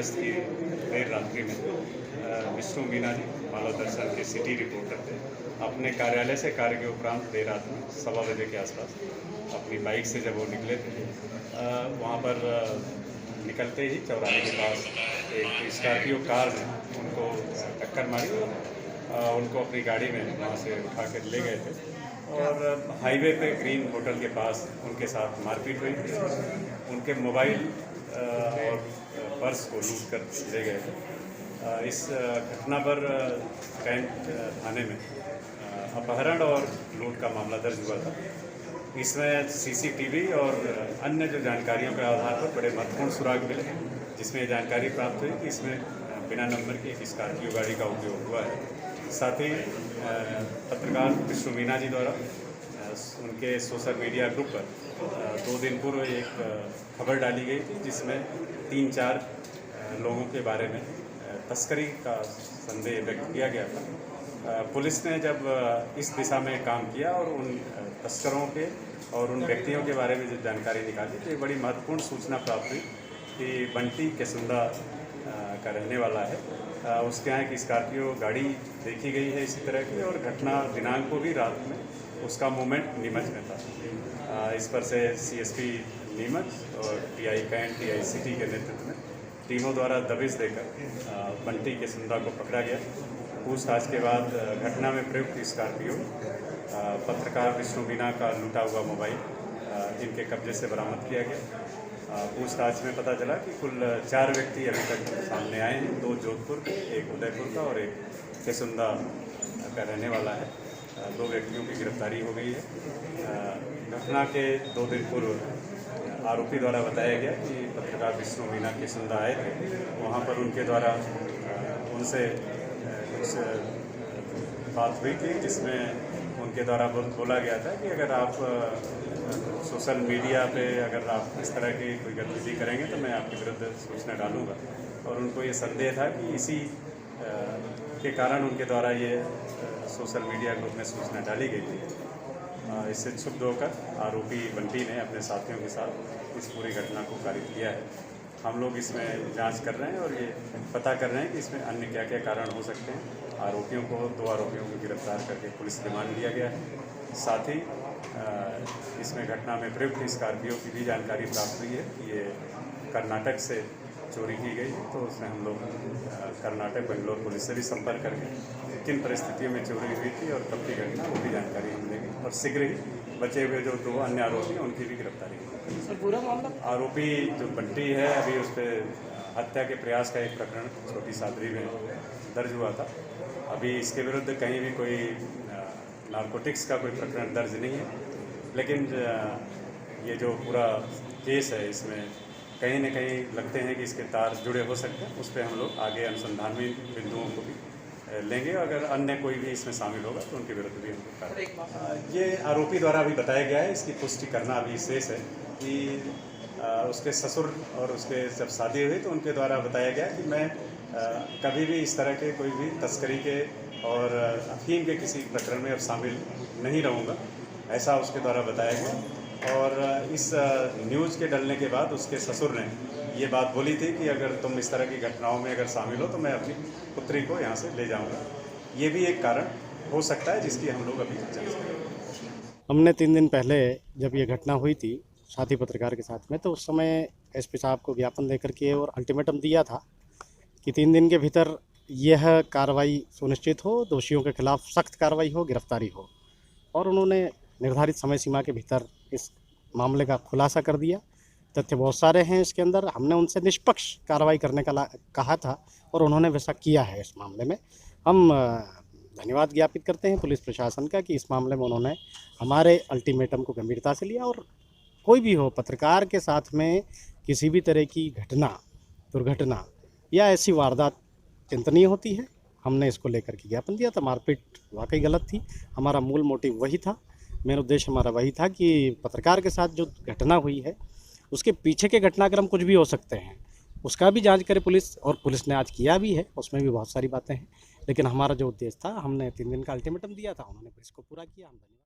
अगस्त की देर रात्रि में विष्णु मीना जी मानव दर्शन के सिटी रिपोर्टर थे। अपने कार्यालय से कार्य के उपरांत देर रात में 1:15 के आसपास अपनी बाइक से जब वो निकले थे, वहाँ पर निकलते ही चौराहे के पास एक स्कॉर्पियो कार ने उनको टक्कर मारी और उनको अपनी गाड़ी में वहाँ से उठा कर ले गए थे और हाईवे पे ग्रीन होटल के पास उनके साथ मारपीट हुई थी। उनके मोबाइल और पर्स को लूट कर ले गए थे। इस घटना पर कैंट थाने में अपहरण और लूट का मामला दर्ज हुआ था। इसमें सीसीटीवी और अन्य जो जानकारियों के आधार पर बड़े महत्वपूर्ण सुराग मिले, जिसमें जानकारी प्राप्त हुई कि इसमें बिना नंबर की एक स्कॉर्पियो गाड़ी का उपयोग हुआ है। साथ ही पत्रकार विष्णु मीना जी द्वारा उनके सोशल मीडिया ग्रुप पर 2 दिन पूर्व एक खबर डाली गई थी, जिसमें 3-4 लोगों के बारे में तस्करी का संदेह व्यक्त किया गया था। पुलिस ने जब इस दिशा में काम किया और उन तस्करों के और उन व्यक्तियों के बारे में जब जानकारी निकाली तो ये बड़ी महत्वपूर्ण सूचना प्राप्त हुई कि बंटी केसुंदा का रहने वाला है। उसके यहाँ एक स्कॉर्पियो गाड़ी देखी गई है इसी तरह की, और घटना दिनांक को भी रात में उसका मूवमेंट नीमच में था। इस पर से CSP नीमच और TI कैंट TI सिटी के नेतृत्व में टीमों द्वारा दबिश देकर बंटी केसुंदा को पकड़ा गया। पूछताछ के बाद घटना में प्रयुक्त स्कॉर्पियो, पत्रकार विष्णु मीना का लूटा हुआ मोबाइल इनके कब्जे से बरामद किया गया। पूछताछ में पता चला कि कुल 4 व्यक्ति अभी तक सामने आए हैं, 2 जोधपुर के, एक उदयपुर का और एक केसुंदा का रहने वाला है। 2 व्यक्तियों की गिरफ्तारी हो गई है। घटना के 2 दिन पूर्व आरोपी द्वारा बताया गया कि पत्रकार विष्णु मीना केसुंदा आए थे। वहाँ पर उनके द्वारा उनसे कुछ बात हुई थी, जिसमें उनके द्वारा बोला गया था कि अगर आप सोशल मीडिया पे अगर आप इस तरह की कोई गतिविधि करेंगे तो मैं आपके विरुद्ध सूचना डालूंगा। और उनको ये संदेह था कि इसी के कारण उनके द्वारा ये सोशल मीडिया ग्रुप में सूचना डाली गई थी। इससे क्षुब्ध होकर आरोपी बंटी ने अपने साथियों के साथ इस पूरी घटना को कारित किया है। हम लोग इसमें जांच कर रहे हैं और ये पता कर रहे हैं कि इसमें अन्य क्या क्या कारण हो सकते हैं। आरोपियों को 2 आरोपियों को गिरफ्तार करके पुलिस रिमांड लिया गया है। साथ ही इसमें घटना में प्रयुक्त स्कॉर्पियो की भी जानकारी प्राप्त हुई है कि ये कर्नाटक से चोरी की गई, तो उसमें हम लोग कर्नाटक बेंगलोर पुलिस से भी संपर्क करके किन परिस्थितियों में चोरी हुई थी और कब की घटना, वो भी जानकारी हम लेंगे और शीघ्र ही बचे हुए जो 2 अन्य आरोपी हैं उनकी भी गिरफ्तारी होगी। पूरा मामला आरोपी जो बंटी है, अभी उस पर हत्या के प्रयास का एक प्रकरण छोटी सादरी में दर्ज हुआ था। अभी इसके विरुद्ध कहीं भी कोई नारकोटिक्स का कोई प्रकरण दर्ज नहीं है, लेकिन ये जो पूरा केस है इसमें कहीं न कहीं लगते हैं कि इसके तार जुड़े हो सकते हैं। उस पर हम लोग आगे अनुसंधानवी बिंदुओं को भी लेंगे। अगर अन्य कोई भी इसमें शामिल होगा तो उनके विरुद्ध भी हम लोग कार्रवाई। ये आरोपी द्वारा अभी बताया गया है, इसकी पुष्टि करना अभी शेष है कि उसके ससुर और उसके जब शादी हुई तो उनके द्वारा बताया गया कि मैं कभी भी इस तरह के कोई भी तस्करी के और अफीम के किसी प्रकरण में अब शामिल नहीं रहूँगा, ऐसा उसके द्वारा बताया गया। और इस न्यूज़ के डलने के बाद उसके ससुर ने ये बात बोली थी कि अगर तुम इस तरह की घटनाओं में अगर शामिल हो तो मैं अपनी पुत्री को यहाँ से ले जाऊँगा। ये भी एक कारण हो सकता है जिसकी हम लोग अभी जांच करेंगे। हमने 3 दिन पहले जब ये घटना हुई थी साथी पत्रकार के साथ में, तो उस समय SP साहब को ज्ञापन देकर के और अल्टीमेटम दिया था कि 3 दिन के भीतर यह कार्रवाई सुनिश्चित हो, दोषियों के खिलाफ सख्त कार्रवाई हो, गिरफ्तारी हो। और उन्होंने निर्धारित समय सीमा के भीतर इस मामले का खुलासा कर दिया। तथ्य बहुत सारे हैं इसके अंदर। हमने उनसे निष्पक्ष कार्रवाई करने का कहा था और उन्होंने वैसा किया है। इस मामले में हम धन्यवाद ज्ञापित करते हैं पुलिस प्रशासन का कि इस मामले में उन्होंने हमारे अल्टीमेटम को गंभीरता से लिया। और कोई भी हो, पत्रकार के साथ में किसी भी तरह की घटना, दुर्घटना या ऐसी वारदात चिंतनीय होती है। हमने इसको लेकर के ज्ञापन दिया था। मारपीट वाकई गलत थी। हमारा मूल मोटिव वही था, मेरा उद्देश्य हमारा वही था कि पत्रकार के साथ जो घटना हुई है उसके पीछे के घटनाक्रम कुछ भी हो सकते हैं, उसका भी जांच करे पुलिस, और पुलिस ने आज किया भी है। उसमें भी बहुत सारी बातें हैं, लेकिन हमारा जो उद्देश्य था, हमने 3 दिन का अल्टीमेटम दिया था, उन्होंने इसको पूरा किया। हम धन्यवाद।